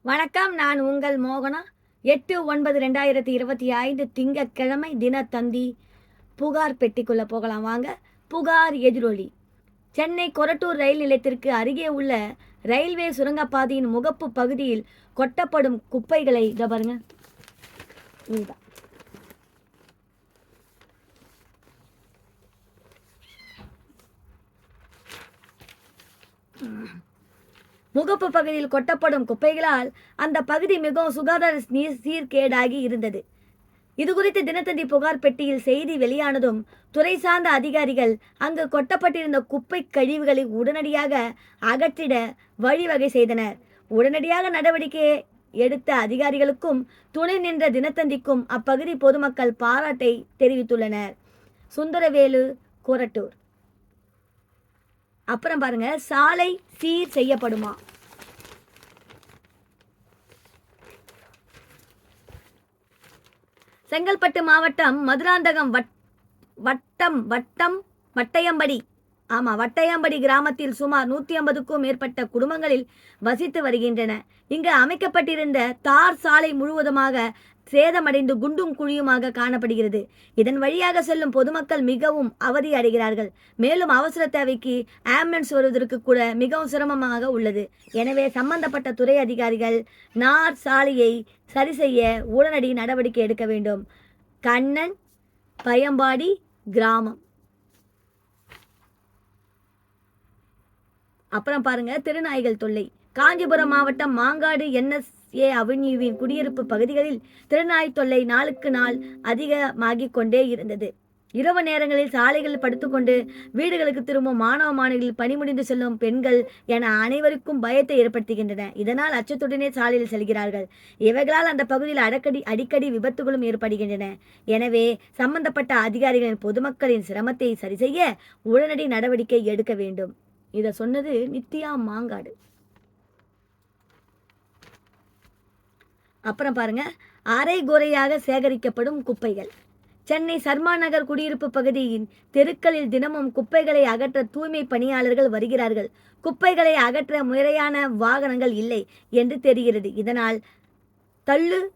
வணக்கம். நான் உங்கள் மோகனா. 8/9/2025 திங்கட்கிழமை தினத்தந்தி. புகார் பெட்டிக்குள்ள போகலாம் வாங்க. புகார் எதிரொலி. சென்னை கொரட்டூர் ரயில் நிலையத்திற்கு அருகே உள்ள ரயில்வே சுரங்கப்பாதையின் முகப்பு பகுதியில் கொட்டப்படும் குப்பைகளை இதை பாருங்க. இதுதான் முகப்பு பகுதியில் கொட்டப்படும் குப்பைகளால் அந்த பகுதி மிகவும் சுகாதார சீர்கேடாகி இருந்தது. இதுகுறித்து தினத்தந்தி புகார் பெட்டியில் செய்தி வெளியானதும் துறை சார்ந்த அதிகாரிகள் அங்கு கொட்டப்பட்டிருந்த குப்பை கழிவுகளை உடனடியாக அகற்றிட வழிவகை செய்தனர். உடனடியாக நடவடிக்கை எடுத்த அதிகாரிகளுக்கும் துணை நின்ற தினத்தந்திக்கும் அப்பகுதி பொதுமக்கள் பாராட்டை தெரிவித்துள்ளனர். சுந்தரவேலு, கொரட்டூர். அப்புறம் பாருங்க, சாலை சீர் செய்யப்படுமா? செங்கல்பட்டு மாவட்டம் மதுராந்தகம் வட்டையம்படி கிராமத்தில் சுமார் 150க்கும் மேற்பட்ட குடும்பங்களில் வசித்து வருகின்றன. இங்கு அமைக்கப்பட்டிருந்த தார் சாலை முழுவதுமாக சேதமடைந்து குண்டும் குழியுமாக காணப்படுகிறது. இதன் வழியாக செல்லும் பொதுமக்கள் மிகவும் அவதி அடைகிறார்கள். மேலும் அவசர தேவைக்கு ஆம்புலன்ஸ் வருவதற்கு கூட மிகவும் சிரமமாக உள்ளது. எனவே சம்பந்தப்பட்ட துறை அதிகாரிகள் நார் சாலையை சரி செய்ய உடனடி நடவடிக்கை எடுக்க வேண்டும். கண்ணன், பயம்பாடி கிராமம். அப்புறம் பாருங்க, திருநாய்கள் தொல்லை. காஞ்சிபுரம் மாவட்டம் மாங்காடு NSA அவென்யூவின் குடியிருப்பு பகுதிகளில் திருநாய் தொல்லை நாளுக்கு நாள் அதிகமாகிக் கொண்டே இருந்தது. இரவு நேரங்களில் சாலைகளில் படுத்துக்கொண்டு வீடுகளுக்கு திரும்பும் மாணவ மாணவிகள், பணி முடிந்து செல்லும் பெண்கள் என அனைவருக்கும் பயத்தை ஏற்படுத்துகின்றன. இதனால் அச்சத்துடனே சாலையில் செல்கிறார்கள். இவைகளால் அந்த பகுதியில் அடிக்கடி விபத்துகளும் ஏற்படுகின்றன. எனவே சம்பந்தப்பட்ட அதிகாரிகளின் பொதுமக்களின் சிரமத்தை சரி செய்ய உடனடி நடவடிக்கை எடுக்க வேண்டும். இதை சொன்னது நித்யா, மாங்காடு. அப்புறம் பாருங்க, அரைகுறையாக சேகரிக்கப்படும் குப்பைகள். சென்னை சர்மா நகர் குடியிருப்பு பகுதியின் தெருக்களில் தினமும் குப்பைகளை அகற்ற தூய்மை பணியாளர்கள் வருகிறார்கள். குப்பைகளை அகற்ற முறையான வாகனங்கள் இல்லை என்று தெரிகிறது. இதனால் தள்ளும்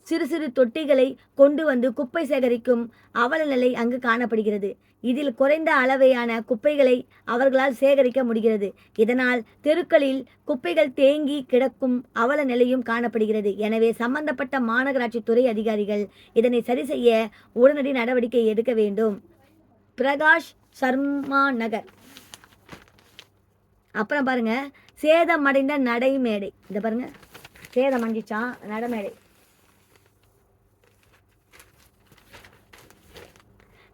சிறு சிறு தொட்டிகளை கொண்டு வந்து குப்பை சேகரிக்கும் அவல நிலை அங்கு காணப்படுகிறது. இதில் குறைந்த அளவையான குப்பைகளை அவர்களால் சேகரிக்க முடிகிறது. இதனால் தெருக்களில் குப்பைகள் தேங்கி கிடக்கும் அவல நிலையும் காணப்படுகிறது. எனவே சம்பந்தப்பட்ட மாநகராட்சி துறை அதிகாரிகள் இதனை சரி செய்ய உடனடி நடவடிக்கை எடுக்க வேண்டும். பிரகாஷ், சர்மா நகர். அப்புறம் பாருங்க, சேதமடைந்த நடைமேடை. இதை பாருங்க, சேதம் அண்டிச்சான் நடைமேடை.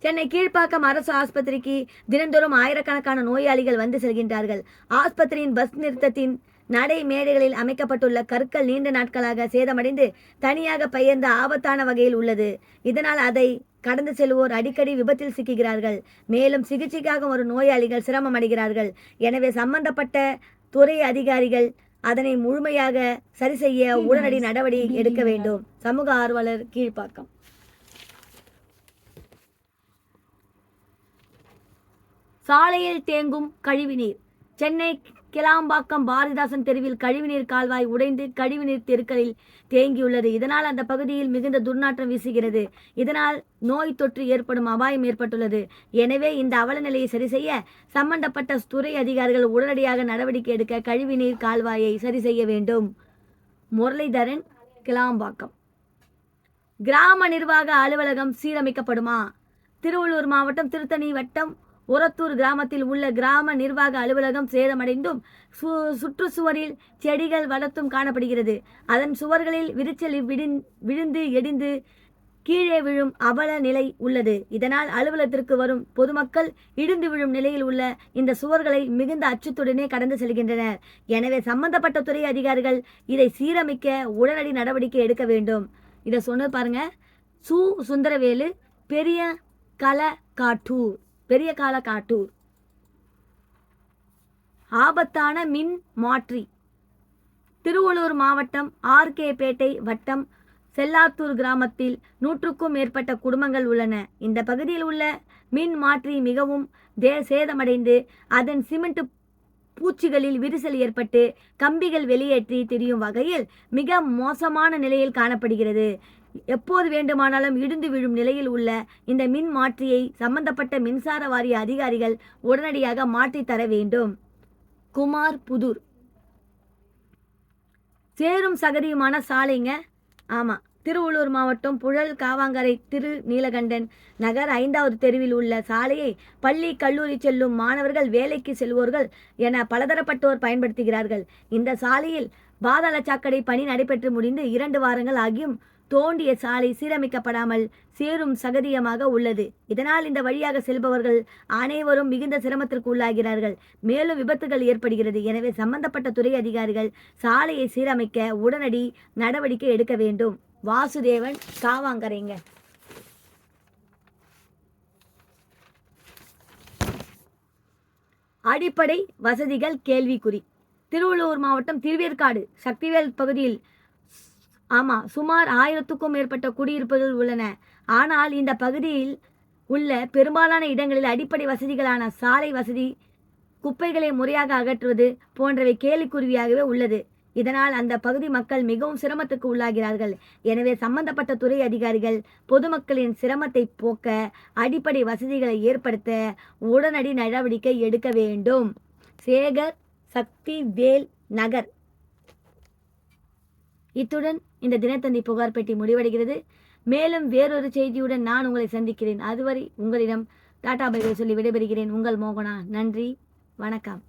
சென்னை கீழ்ப்பாக்கம் அரசு ஆஸ்பத்திரிக்கு தினந்தோறும் ஆயிரக்கணக்கான நோயாளிகள் வந்து செல்கின்றார்கள். ஆஸ்பத்திரியின் பஸ் நிறுத்தத்தின் நடை மேடைகளில் அமைக்கப்பட்டுள்ள கற்கள் நீண்ட நாட்களாக சேதமடைந்து தனியாக பெயர்ந்த ஆபத்தான வகையில் உள்ளது. இதனால் அதை கடந்து செல்வோர் அடிக்கடி விபத்தில் சிக்குகிறார்கள். மேலும் சிகிச்சைக்காக ஒரு நோயாளிகள் சிரமம் அடைகிறார்கள். எனவே சம்பந்தப்பட்ட துறை அதிகாரிகள் அதனை முழுமையாக சரி செய்ய உடனடி நடவடிக்கை எடுக்க வேண்டும். சமூக ஆர்வலர், கீழ்ப்பாக்கம். சாலையில் தேங்கும் கழிவுநீர். சென்னை கிளாம்பாக்கம் பாரதிதாசன் தெருவில் கழிவுநீர் கால்வாய் உடைந்து கழிவுநீர் தெருக்களில் தேங்கியுள்ளது. இதனால் அந்த பகுதியில் மிகுந்த துர்நாற்றம் வீசுகிறது. இதனால் நோய் தொற்று ஏற்படும் அபாயம் ஏற்பட்டுள்ளது. எனவே இந்த அவல நிலையை சரி செய்ய சம்பந்தப்பட்ட துறை அதிகாரிகள் உடனடியாக நடவடிக்கை எடுக்க கழிவுநீர் கால்வாயை சரி செய்ய வேண்டும். முரளிதரன், கிளாம்பாக்கம். கிராம நிர்வாக அலுவலகம் சீரமைக்கப்படுமா? திருவள்ளூர் மாவட்டம் திருத்தணி வட்டம் உரத்தூர் கிராமத்தில் உள்ள கிராம நிர்வாக அலுவலகம் சேதமடைந்தும் சுற்றுச்சுவரில் செடிகள் வளர்த்தும் காணப்படுகிறது. அதன் சுவர்களில் விரிச்சல் விழுந்து எடிந்து கீழே விழும் அவல நிலை உள்ளது. இதனால் அலுவலகத்திற்கு வரும் பொதுமக்கள் இடிந்து விழும் நிலையில் உள்ள இந்த சுவர்களை மிகுந்த அச்சத்துடனே கடந்து செல்கின்றனர். எனவே சம்பந்தப்பட்ட துறை அதிகாரிகள் இதை சீரமைக்க உடனடி நடவடிக்கை எடுக்க வேண்டும். இதை சொன்ன பாருங்க, சுந்தரவேலு, பெரிய காலக்காட்டூர். ஆபத்தான மின் மாற்றி. திருவள்ளூர் மாவட்டம் RK-பேட்டை வட்டம் செல்லாத்தூர் கிராமத்தில் 100க்கும் மேற்பட்ட குடும்பங்கள் உள்ளன. இந்த பகுதியில் உள்ள மின் மாற்றி மிகவும் சேதமடைந்து அதன் சிமெண்ட் பூச்சிகளில் விரிசல் ஏற்பட்டு கம்பிகள் வெளியேற்றி திரியும் வகையில் மிக மோசமான நிலையில் காணப்படுகிறது. எப்போது வேண்டுமானாலும் இடிந்து விழும் நிலையில் உள்ள இந்த மின் மாற்றியை சம்பந்தப்பட்ட மின்சார வாரிய அதிகாரிகள் உடனடியாக மாற்றித் தர வேண்டும். குமார் புதூர் சேரும் சகதியுமான சாலைங்க. ஆமாம், திருவள்ளூர் மாவட்டம் புழல் காவாங்கரை திரு நீலகண்டன் நகர் 5வது தெருவில் உள்ள சாலையை பள்ளி கல்லூரி செல்லும் மாணவர்கள், வேலைக்கு செல்வோர்கள் என பலதரப்பட்டோர் பயன்படுத்துகிறார்கள். இந்த சாலையில் பாதாள சாக்கடை பணி நடைபெற்று முடிந்து 2 வாரங்கள் ஆகியும் தோண்டிய சாலை சீரமைக்கப்படாமல் சேரும் சகதியமாக உள்ளது. இதனால் இந்த வழியாக செல்பவர்கள் அனைவரும் மிகுந்த சிரமத்திற்கு உள்ளாகிறார்கள். மேலும் விபத்துகள் ஏற்படுகிறது. எனவே சம்பந்தப்பட்ட துறை அதிகாரிகள் சாலையை சீரமைக்க உடனடி நடவடிக்கை எடுக்க வேண்டும். வாசுதேவன், காவாங்கரைங்க. அடிப்படை வசதிகள் கேள்விக்குறி. திருவள்ளூர் மாவட்டம் திருவேற்காடு சக்திவேல் பகுதியில் சுமார் 1000க்கும் மேற்பட்ட குடியிருப்புகள் உள்ளன. ஆனால் இந்த பகுதியில் உள்ள பெரும்பாலான இடங்களில் அடிப்படை வசதிகளான சாலை வசதி, குப்பைகளை முறையாக அகற்றுவது போன்றவை கேள்விக்குறியாகவே உள்ளது. இதனால் அந்த பகுதி மக்கள் மிகவும் சிரமத்துக்கு உள்ளாகிறார்கள். எனவே சம்பந்தப்பட்ட துறை அதிகாரிகள் பொதுமக்களின் சிரமத்தை போக்க அடிப்படை வசதிகளை ஏற்படுத்த உடனடி நடவடிக்கை எடுக்க வேண்டும். சேகர், சக்திவேல் நகர். இத்துடன் இந்த தினத்தந்தி புகார் பெட்டி முடிவடைகிறது. மேலும் வேறொரு செய்தியுடன் நான் உங்களை சந்திக்கிறேன். அதுவரை உங்களிடம் டாடா பை பை சொல்லி விடைபெறுகிறேன். உங்கள் மோகனா. நன்றி, வணக்கம்.